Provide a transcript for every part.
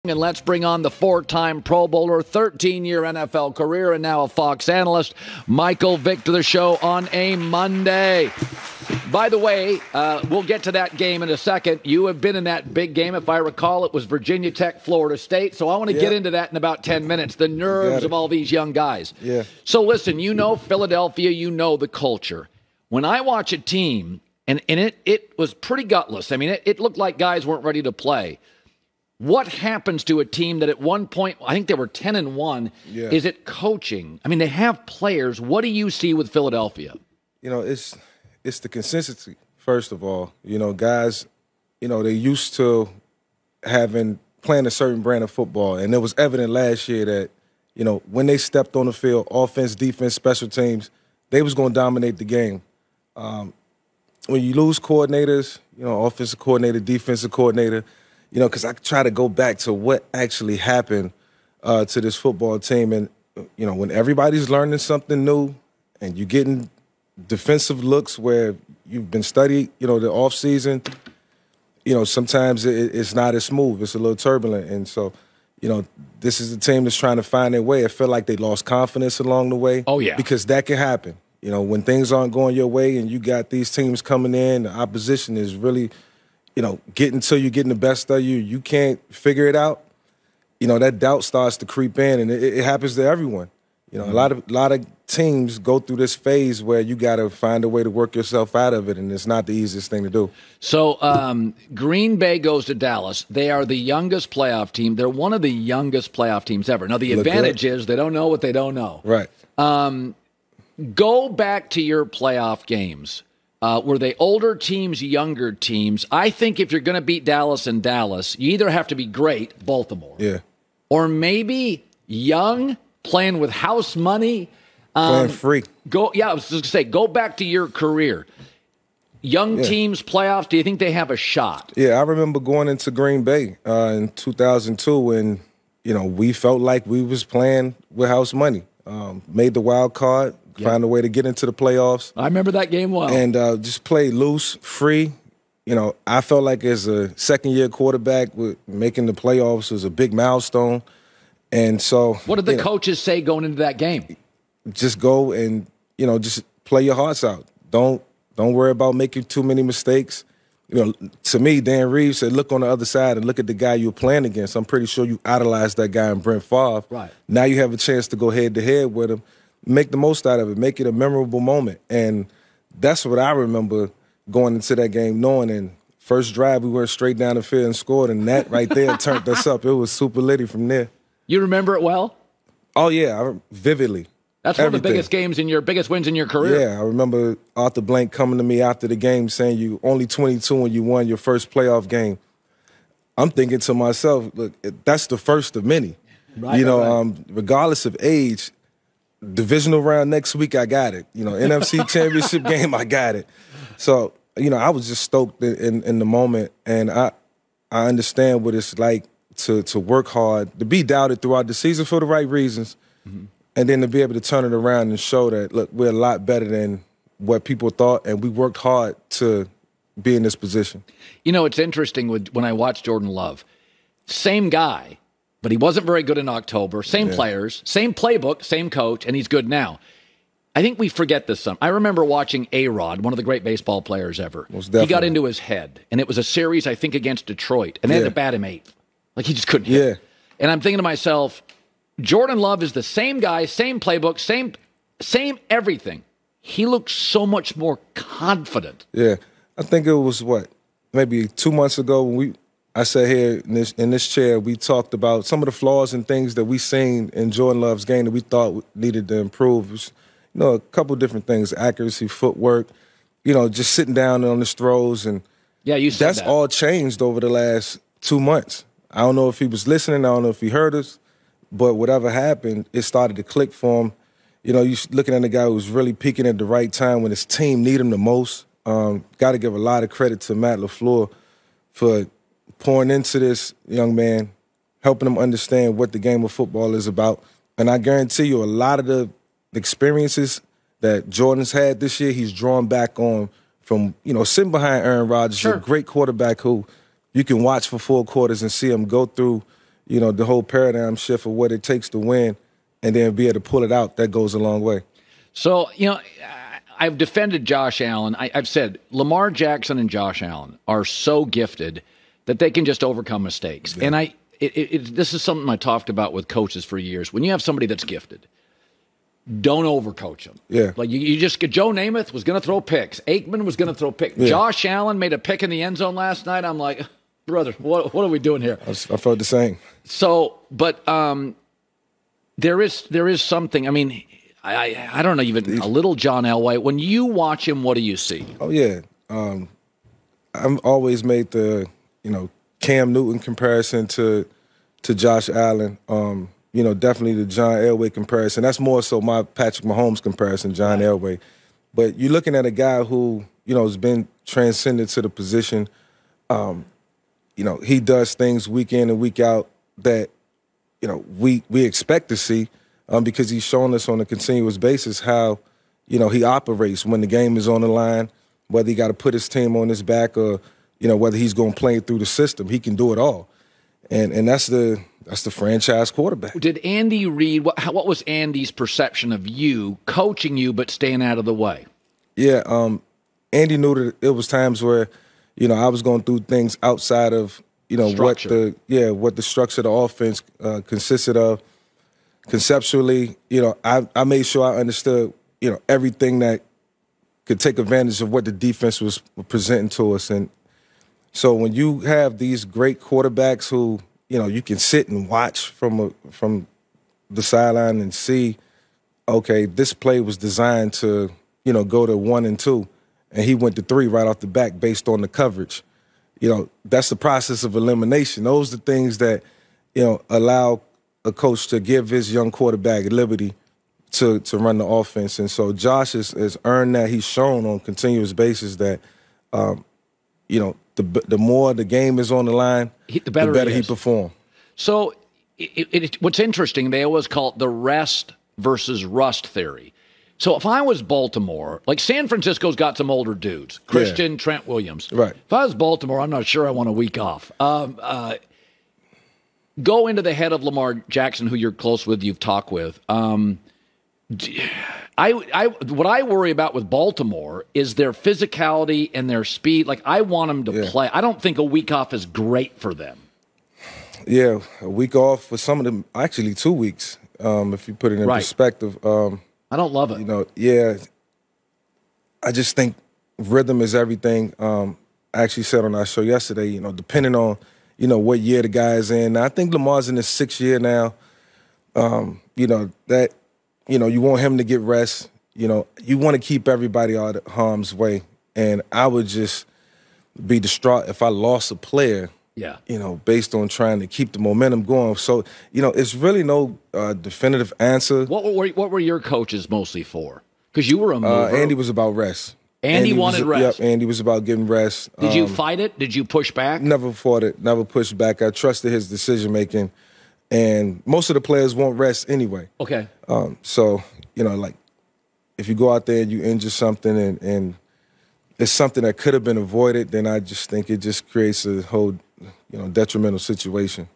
And let's bring on the 4-time Pro Bowler, 13-year NFL career, and now a Fox analyst, Michael Vick, to the show on a Monday. By the way, we'll get to that game in a second. You have been in that big game. If I recall, it was Virginia Tech, Florida State. So I want to get into that in about 10 minutes, the nerves of all these young guys. Yeah. So listen, you know Philadelphia, you know the culture. When I watch a team, and it was pretty gutless. I mean, it looked like guys weren't ready to play. What happens to a team that at one point, I think they were 10-1, is it coaching? I mean, they have players. What do you see with Philadelphia? You know, it's the consistency, first of all. You know, guys, you know, they're used to playing a certain brand of football. And it was evident last year that, you know, when they stepped on the field, offense, defense, special teams, they was going to dominate the game. When you lose coordinators, you know, offensive coordinator, defensive coordinator, you know, because I try to go back to what actually happened to this football team. And, you know, when everybody's learning something new and you're getting defensive looks where you've been studied, you know, the offseason, you know, sometimes it's not as smooth. It's a little turbulent. And so, you know, this is a team that's trying to find their way. I feel like they lost confidence along the way. Oh, yeah. Because that can happen. You know, when things aren't going your way and you got these teams coming in, the opposition is really – you know, getting the best of you, you can't figure it out. You know, that doubt starts to creep in, and it happens to everyone. You know, a lot of teams go through this phase where you got to find a way to work yourself out of it, and it's not the easiest thing to do. So Green Bay goes to Dallas. They are the youngest playoff team. They're one of the youngest playoff teams ever. Now, the advantage is they don't know what they don't know. Right. Go back to your playoff games. Were they older teams, younger teams? I think if you're going to beat Dallas in Dallas, you either have to be great, Baltimore, or maybe young, playing with house money. Playing free. I was just going to say, go back to your career. Young teams, playoffs, do you think they have a shot? Yeah, I remember going into Green Bay in 2002 when, you know, we felt like we was playing with house money. Made the wild card. Find a way to get into the playoffs. I remember that game well. And just play loose, free. You know, I felt like as a second-year quarterback, making the playoffs was a big milestone. And so, what did the coaches say going into that game? Just go and, you know, just play your hearts out. Don't worry about making too many mistakes. You know, to me, Dan Reeves said, look on the other side and look at the guy you're playing against. I'm pretty sure you idolized that guy in Brent Favre. Right. Now you have a chance to go head-to-head with him. Make the most out of it. Make it a memorable moment. And that's what I remember going into that game knowing. And first drive, we went straight down the field and scored, and that right there turned us up. It was super litty from there. You remember it well? Oh, yeah, vividly. That's one of the biggest biggest wins in your career. Yeah, I remember Arthur Blank coming to me after the game saying you only 22 when you won your first playoff game. I'm thinking to myself, look, that's the first of many. Right, you know, regardless of age, divisional round next week, I got it. You know, NFC championship game, I got it. So, you know, I was just stoked in the moment, and I understand what it's like to work hard, to be doubted throughout the season for the right reasons, and then to be able to turn it around and show that, look, we're a lot better than what people thought, and we worked hard to be in this position. You know, it's interesting when I watch Jordan Love. Same guy, but he wasn't very good in October. Same players, same playbook, same coach, and he's good now. I think we forget this. I remember watching A-Rod, one of the great baseball players ever. He got into his head, and it was a series, I think, against Detroit, and they had to bat him eighth. Like, he just couldn't hit. And I'm thinking to myself, Jordan Love is the same guy, same playbook, same everything. He looks so much more confident. Yeah. I think it was, maybe 2 months ago when I sat here in this chair, we talked about some of the flaws and things that we seen in Jordan Love's game that we thought needed to improve. It was, you know, a couple different things, accuracy, footwork, you know, just sitting down on his throws. And you said that's all changed over the last 2 months. I don't know if he was listening. I don't know if he heard us. But whatever happened, it started to click for him. You know, you're looking at a guy who's really peaking at the right time when his team need him the most. Got to give a lot of credit to Matt LaFleur for pouring into this young man, helping him understand what the game of football is about. And I guarantee you a lot of the experiences that Jordan's had this year, he's drawn back on from, you know, sitting behind Aaron Rodgers, a great quarterback who you can watch for 4 quarters and see him go through, the whole paradigm shift of what it takes to win and then be able to pull it out, that goes a long way. So, I've defended Josh Allen. I've said Lamar Jackson and Josh Allen are so gifted that they can just overcome mistakes. Yeah. And this is something I talked about with coaches for years. When you have somebody that's gifted, don't overcoach them. Yeah. Like you just get Joe Namath was going to throw picks. Aikman was going to throw picks. Yeah. Josh Allen made a pick in the end zone last night. I'm like, brother, what are we doing here? I felt the same. So, but there is something. I mean, I don't know, even a little John Elway. When you watch him, what do you see? Oh yeah, I've always made the Cam Newton comparison to Josh Allen. Definitely the John Elway comparison. That's more so my Patrick Mahomes comparison, John Elway. But you're looking at a guy who has been transcended to the position. He does things week in and week out that we expect to see. Because he's shown us on a continuous basis how, he operates when the game is on the line, whether he got to put his team on his back or, whether he's going to play through the system. He can do it all. And that's the franchise quarterback. Did Andy Reid, what was Andy's perception of you, coaching you but staying out of the way? Yeah, Andy knew that it was times where, I was going through things outside of, structure. what the structure of the offense consisted of. Conceptually, I made sure I understood, everything that could take advantage of what the defense was presenting to us. And so when you have these great quarterbacks who, you can sit and watch from the sideline and see, okay, this play was designed to, go to 1 and 2, and he went to 3 right off the back based on the coverage. That's the process of elimination. Those are the things that, allow a coach to give his young quarterback liberty to run the offense. And so Josh has earned that. He's shown on a continuous basis that, the more the game is on the line, the better he performs. So what's interesting, they always call it the rest versus rust theory. So if I was Baltimore, like San Francisco's got some older dudes, Christian, Trent Williams. Right. If I was Baltimore, I'm not sure I want a week off. Go into the head of Lamar Jackson, who you're close with, you've talked with. What I worry about with Baltimore is their physicality and their speed. Like, I want them to play. I don't think a week off is great for them. Yeah, a week off for some of them, actually 2 weeks, if you put it in perspective. I don't love it. I just think rhythm is everything. I actually said on our show yesterday, depending on, what year the guy is in. Now, I think Lamar's in his 6th year now. You want him to get rest. You want to keep everybody out of harm's way. And I would just be distraught if I lost a player, based on trying to keep the momentum going. So, it's really no definitive answer. What were your coaches mostly for? Because you were a mover. Andy was about rest. Andy wanted rest. Yep, Andy was about getting rest. Did you fight it? Did you push back? Never fought it. Never pushed back. I trusted his decision-making. And most of the players won't rest anyway. Okay. So, like, if you go out there and you injure something and it's something that could have been avoided, then I just think it just creates a whole, detrimental situation.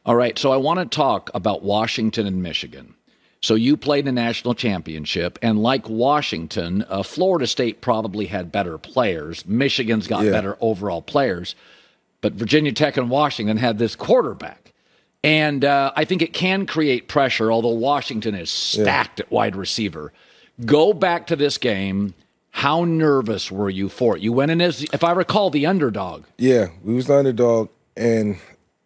All right. So I want to talk about Washington and Michigan. So you played the national championship, and like Washington, Florida State probably had better players. Michigan's got better overall players. But Virginia Tech and Washington had this quarterback. And I think it can create pressure, although Washington is stacked at wide receiver. Go back to this game. How nervous were you for it? You went in as, if I recall, the underdog. Yeah, we was the underdog, and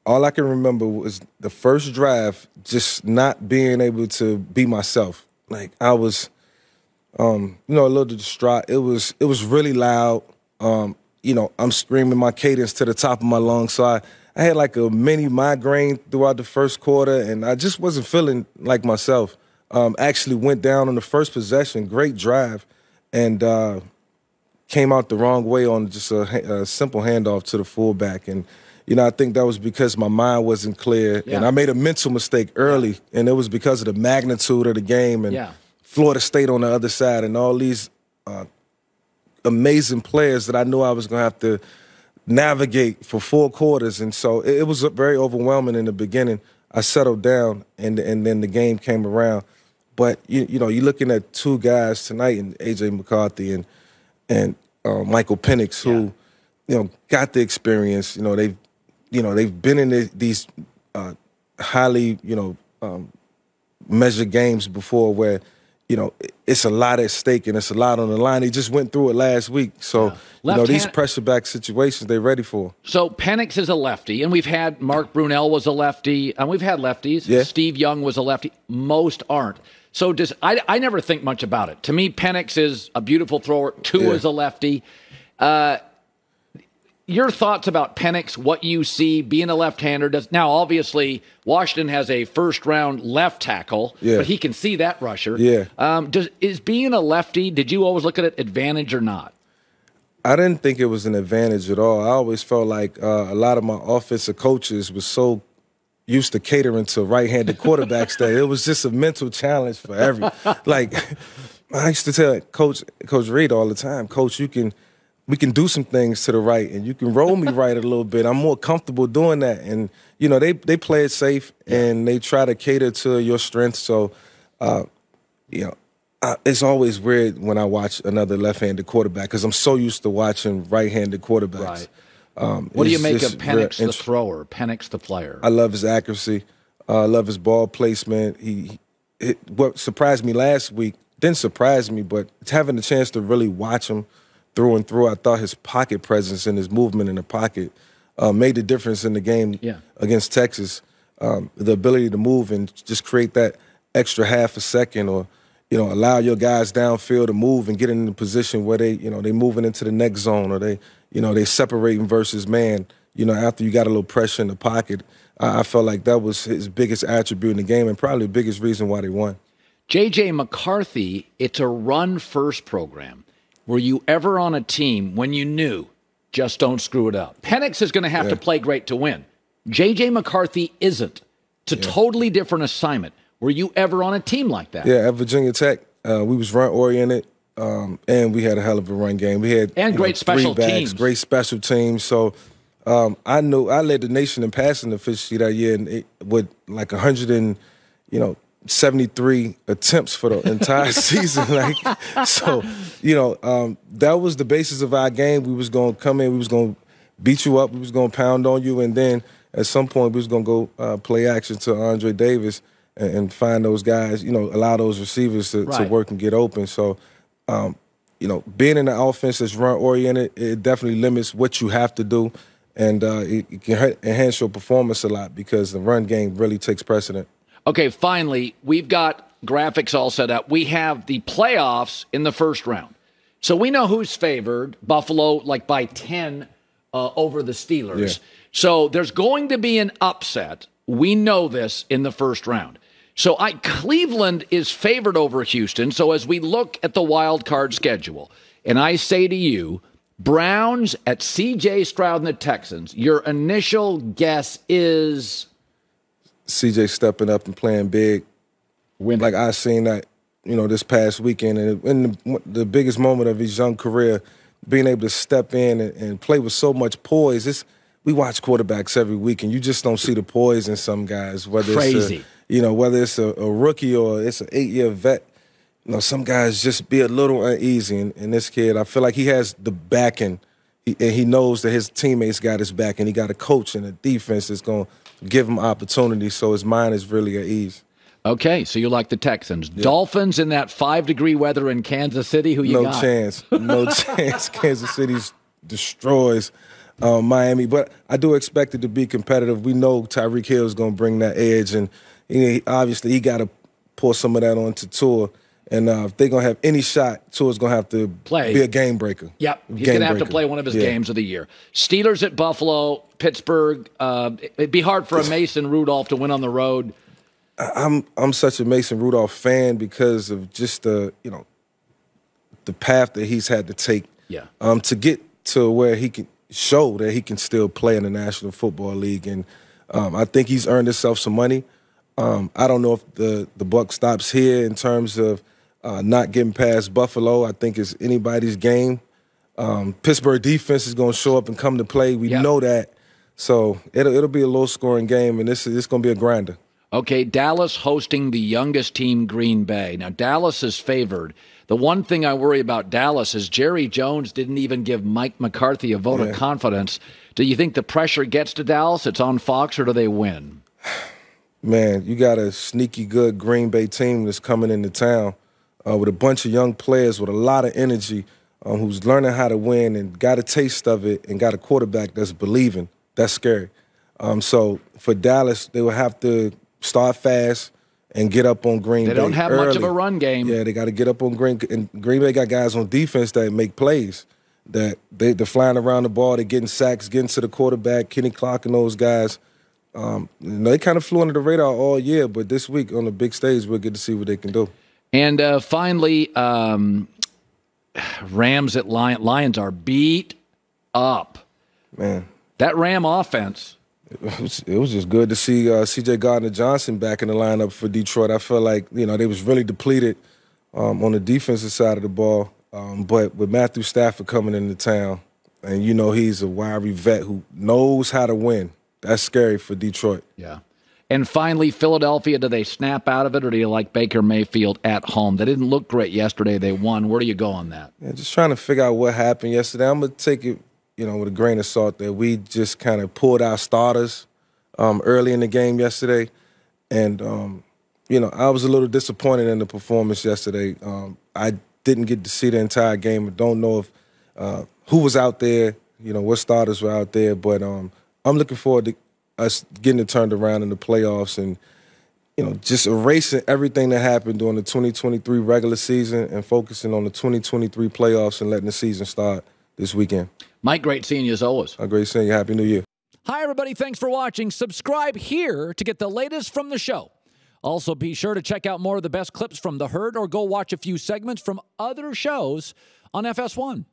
all I can remember was the first drive just not being able to be myself. Like, I was, a little distraught. It was really loud. I'm screaming my cadence to the top of my lungs. So I had like a mini migraine throughout the first quarter, and I just wasn't feeling like myself. Actually went down on the first possession, great drive, and came out the wrong way on just a simple handoff to the fullback. And, I think that was because my mind wasn't clear, and I made a mental mistake early, and it was because of the magnitude of the game and Florida State on the other side and all these amazing players that I knew I was going to have to navigate for 4 quarters. And so it was very overwhelming in the beginning. I settled down, and then the game came around. But you know, you're looking at two guys tonight, and AJ McCarthy and Michael Penix, who got the experience. You know, they've been in these highly measured games before, where it's a lot at stake and it's a lot on the line. They just went through it last week, so these pressure back situations they're ready for. So Penix is a lefty, and we've had Mark Brunell was a lefty, and we've had lefties. Yeah. Steve Young was a lefty. Most aren't. So I never think much about it. To me, Penix is a beautiful thrower. Tua is a lefty. Your thoughts about Penix, what you see being a left-hander? Now, obviously, Washington has a first-round left tackle, but he can see that rusher. Yeah. Is being a lefty, did you always look at it advantage or not? I didn't think it was an advantage at all. I always felt like a lot of my offensive coaches were so used to catering to right-handed quarterbacks that it was just a mental challenge for like, I used to tell Coach Reed all the time, Coach, we can do some things to the right, and you can roll me right a little bit. I'm more comfortable doing that. And, they play it safe, and they try to cater to your strengths. So, it's always weird when I watch another left-handed quarterback because I'm so used to watching right-handed quarterbacks. Right. What do you make of Penix the thrower, Penix the player? I love his accuracy. I love his ball placement. What surprised me last week, didn't surprise me, but having the chance to really watch him through and through, I thought his pocket presence and his movement in the pocket made the difference in the game against Texas. The ability to move and just create that extra half a second, or allow your guys downfield to move and get in a position where they moving into the next zone, or they separating versus man. After you got a little pressure in the pocket, I felt like that was his biggest attribute in the game and probably the biggest reason why they won. J.J. McCarthy, it's a run-first program. Were you ever on a team when you knew, just don't screw it up? Penix is going to have to play great to win. J.J. McCarthy isn't. It's a totally different assignment. Were you ever on a team like that? Yeah, at Virginia Tech, we was run-oriented, and we had a hell of a run game. We had great special teams. Great special teams. So I led the nation in passing efficiency that year, and with like 173 attempts for the entire season. That was the basis of our game. We was going to come in, we was going to beat you up, we was going to pound on you, and then at some point we was going to go play action to Andre Davis and find those guys, allow those receivers to work and get open. So, being in the offense that's run-oriented, it definitely limits what you have to do, and it can enhance your performance a lot because the run game really takes precedent. Okay, finally, we've got graphics all set up. We have the playoffs in the first round. So we know who's favored. Buffalo, like by 10 over the Steelers. Yeah. So there's going to be an upset. We know this in the first round. So Cleveland is favored over Houston. So as we look at the wild card schedule, and I say to you, Browns at C.J. Stroud and the Texans, your initial guess is? C.J. stepping up and playing big. Winning. Like I seen that, this past weekend. And in the biggest moment of his young career, being able to step in and play with so much poise. We watch quarterbacks every week, and you just don't see the poise in some guys. Whether Crazy. Whether it's a rookie or it's an 8-year vet, some guys just be a little uneasy. And this kid, I feel like he has the backing, and he knows that his teammates got his back, and he got a coach and a defense that's going to give him opportunity, so his mind is really at ease. Okay, so you like the Texans. Yeah. Dolphins in that 5-degree weather in Kansas City, who you got? No chance. Kansas City destroys Miami, but I do expect it to be competitive. We know Tyreek Hill is going to bring that edge, and obviously he got to pour some of that onto Tua. And if they're going to have any shot, Tua's going to have to be a game breaker. Yep, he's going to have to play one of his games of the year. Steelers at Buffalo, Pittsburgh. It'd be hard for a Mason Rudolph to win on the road. I'm such a Mason Rudolph fan because of just the path that he's had to take to get to where he can show that he can still play in the National Football League. And I think he's earned himself some money. I don't know if the buck stops here in terms of not getting past Buffalo. I think it's anybody's game. Pittsburgh defense is going to show up and come to play. We know that. So it'll be a low-scoring game, and this is going to be a grinder. Okay, Dallas hosting the youngest team, Green Bay. Now, Dallas is favored. The one thing I worry about Dallas is Jerry Jones didn't even give Mike McCarthy a vote of confidence. Do you think the pressure gets to Dallas? It's on Fox, or do they win? Man, you got a sneaky good Green Bay team that's coming into town with a bunch of young players with a lot of energy who's learning how to win and got a taste of it and got a quarterback that's believing. That's scary. So for Dallas, they will have to start fast and get up on Green Bay. They don't have much of a run game. Yeah, they got to get up on Green. And Green Bay got guys on defense that make plays. That they're flying around the ball, they're getting sacks, getting to the quarterback. Kenny Clark and those guys. They kind of flew under the radar all year, but this week on the big stage, we'll get to see what they can do. And finally, Rams at Lions are beat up. Man. That Ram offense. It was just good to see C.J. Gardner-Johnson back in the lineup for Detroit. I felt like, they was really depleted on the defensive side of the ball. But with Matthew Stafford coming into town, and he's a wiry vet who knows how to win, that's scary for Detroit. Yeah. And finally, Philadelphia, do they snap out of it, or do you like Baker Mayfield at home? They didn't look great yesterday. They won. Where do you go on that? Yeah, just trying to figure out what happened yesterday. I'm going to take it, with a grain of salt that we just kind of pulled our starters early in the game yesterday. And, I was a little disappointed in the performance yesterday. I didn't get to see the entire game. I don't know if who was out there, what starters were out there. But I'm looking forward to us getting it turned around in the playoffs and, just erasing everything that happened during the 2023 regular season and focusing on the 2023 playoffs and letting the season start this weekend. Mike, great seeing you as always. Great seeing you. Happy New Year. Hi, everybody. Thanks for watching. Subscribe here to get the latest from the show. Also, be sure to check out more of the best clips from The Herd or go watch a few segments from other shows on FS1.